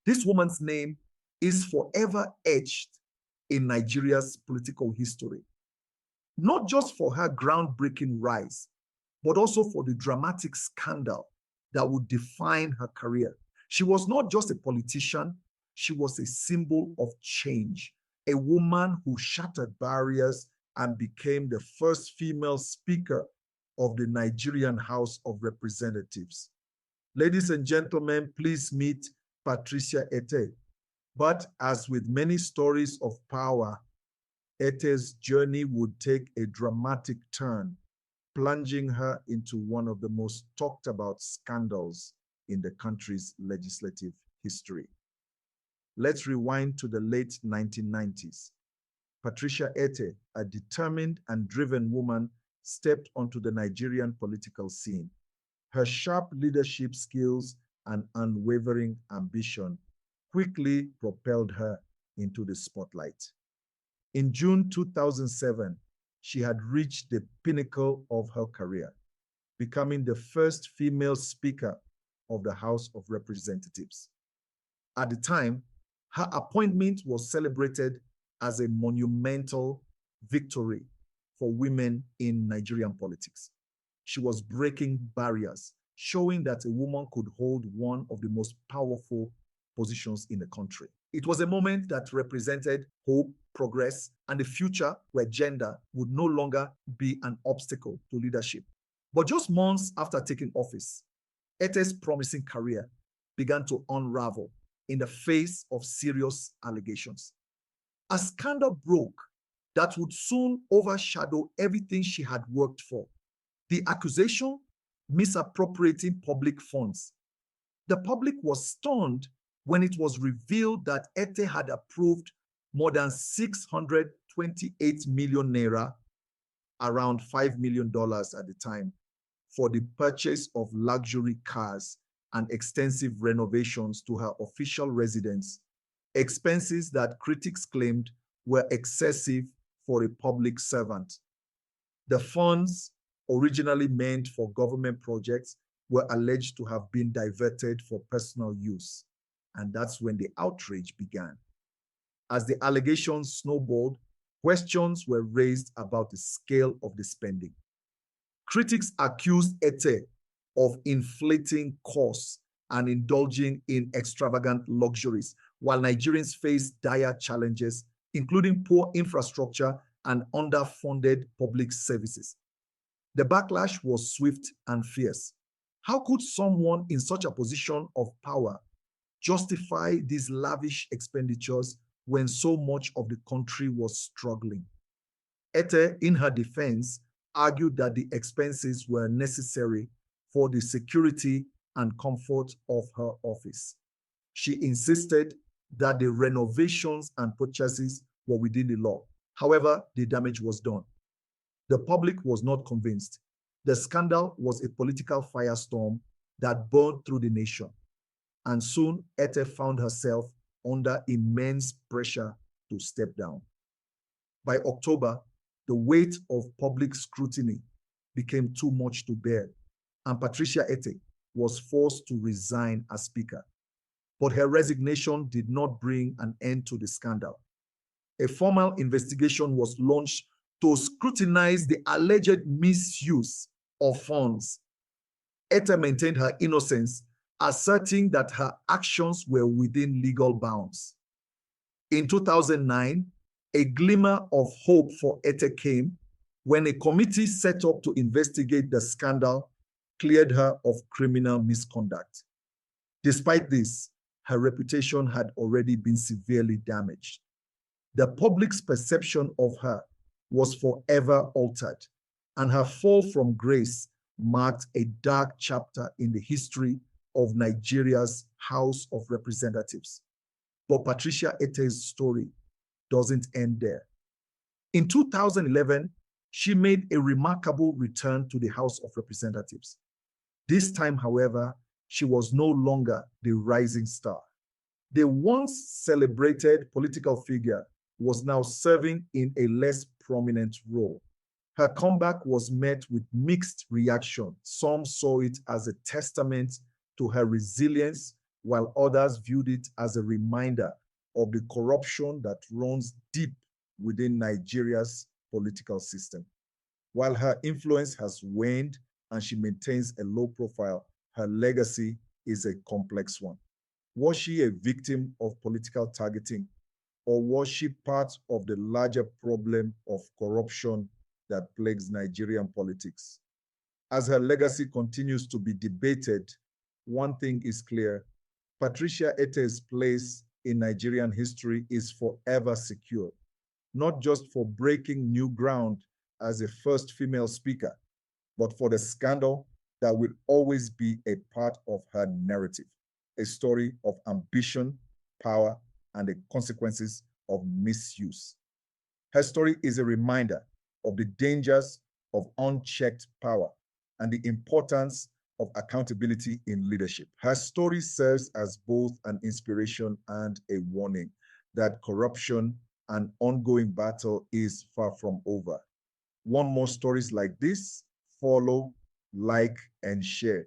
This woman's name is forever etched in Nigeria's political history, not just for her groundbreaking rise, but also for the dramatic scandal that would define her career. She was not just a politician, she was a symbol of change, a woman who shattered barriers and became the first female speaker of the Nigerian House of Representatives. Ladies and gentlemen, please meet Patricia Etteh. But as with many stories of power, Etteh's journey would take a dramatic turn, plunging her into one of the most talked about scandals in the country's legislative history. Let's rewind to the late 1990s. Patricia Etteh, a determined and driven woman, stepped onto the Nigerian political scene. Her sharp leadership skills and unwavering ambition quickly propelled her into the spotlight. In June 2007, she had reached the pinnacle of her career, becoming the first female Speaker of the House of Representatives. At the time, her appointment was celebrated as a monumental victory for women in Nigerian politics. She was breaking barriers, showing that a woman could hold one of the most powerful positions in the country. It was a moment that represented hope, progress, and the future where gender would no longer be an obstacle to leadership. But just months after taking office, Etteh's promising career began to unravel in the face of serious allegations. A scandal broke that would soon overshadow everything she had worked for. The accusation, misappropriating public funds. The public was stunned when it was revealed that Etteh had approved more than 628 million naira, around $5 million at the time, for the purchase of luxury cars and extensive renovations to her official residence, expenses that critics claimed were excessive for a public servant. The funds, originally meant for government projects, were alleged to have been diverted for personal use. And that's when the outrage began. As the allegations snowballed, questions were raised about the scale of the spending. Critics accused Etteh of inflating costs and indulging in extravagant luxuries, while Nigerians faced dire challenges, including poor infrastructure and underfunded public services. The backlash was swift and fierce. How could someone in such a position of power justify these lavish expenditures when so much of the country was struggling? Etteh, in her defense, argued that the expenses were necessary for the security and comfort of her office. She insisted that the renovations and purchases were within the law. However, the damage was done. The public was not convinced. The scandal was a political firestorm that burned through the nation. And soon, Etteh found herself under immense pressure to step down. By October, the weight of public scrutiny became too much to bear, and Patricia Etteh was forced to resign as Speaker. But her resignation did not bring an end to the scandal. A formal investigation was launched to scrutinize the alleged misuse of funds. Etteh maintained her innocence, asserting that her actions were within legal bounds. In 2009, a glimmer of hope for Etteh came when a committee set up to investigate the scandal cleared her of criminal misconduct. Despite this, her reputation had already been severely damaged. The public's perception of her was forever altered, and her fall from grace marked a dark chapter in the history of Nigeria's House of Representatives. But Patricia Etteh's story doesn't end there. In 2011, she made a remarkable return to the House of Representatives. This time, however, she was no longer the rising star. The once celebrated political figure was now serving in a less prominent role. Her comeback was met with mixed reaction. Some saw it as a testament to her resilience, while others viewed it as a reminder of the corruption that runs deep within Nigeria's political system. While her influence has waned and she maintains a low profile, her legacy is a complex one. Was she a victim of political targeting, or was she part of the larger problem of corruption that plagues Nigerian politics? As her legacy continues to be debated, one thing is clear: Patricia Etteh's place in Nigerian history is forever secure, not just for breaking new ground as a first female speaker, but for the scandal that will always be a part of her narrative, a story of ambition, power, and the consequences of misuse. Her story is a reminder of the dangers of unchecked power and the importance of accountability in leadership. Her story serves as both an inspiration and a warning that corruption and ongoing battle is far from over. Want more stories like this? Follow, like, and share.